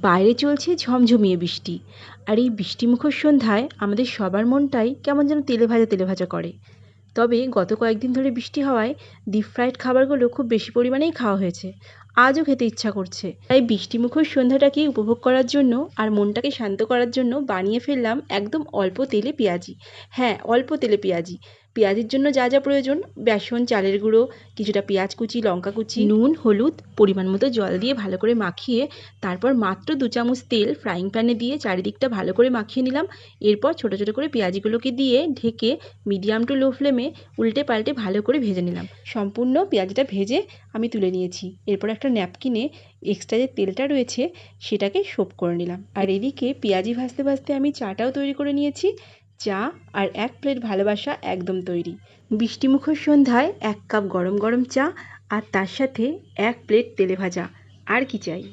বাইরে চলছে ঝমঝমিয়ে বৃষ্টি, আর এই বৃষ্টিমুখর সন্ধ্যায় আমাদের সবার মনটাই কেমন যেন তেলে ভাজা করে। তবে গত কয়েকদিন ধরে বৃষ্টি হওয়ায় ডিপ ফ্রাইড খাবারগুলো খুব বেশি পরিমাণেই খাওয়া হয়েছে। আজও খেতে ইচ্ছা করছে, তাই বৃষ্টিমুখর সন্ধ্যাটাকে উপভোগ করার জন্য আর মনটাকে শান্ত করার জন্য বানিয়ে ফেললাম একদম অল্প তেলে পেঁয়াজি। হ্যাঁ, অল্প তেলে পেঁয়াজি। পেঁয়াজির জন্য যা যা প্রয়োজন: বেসন, চালের গুঁড়ো, কিছুটা পেঁয়াজ কুচি, লঙ্কা কুচি, নুন, হলুদ, পরিমাণ মতো জল দিয়ে ভালো করে মাখিয়ে তারপর মাত্র 2 চামচ তেল ফ্রাইং প্যানে দিয়ে চারিদিকটা ভালো করে মাখিয়ে নিলাম। এরপর ছোট ছোট করে পেঁয়াজিগুলোকে দিয়ে ঢেকে মিডিয়াম টু লো ফ্লেমে উল্টে পাল্টে ভালো করে ভেজে নিলাম। সম্পূর্ণ পেঁয়াজিটা ভেজে আমি তুলে নিয়েছি। এরপর একটা ন্যাপকিনে এক্সট্রা যে তেলটা রয়েছে সেটাকে সোপ করে নিলাম। আর এদিকে পেঁয়াজি ভাজতে ভাজতে আমি চাটাও তৈরি করে নিয়েছি। চা আর 1 প্লেট ভালোবাসা একদম তৈরি। বৃষ্টিমুখর সন্ধ্যায় 1 কাপ গরম গরম চা আর তার সাথে 1 প্লেট তেলে ভাজা, আর কি চাই।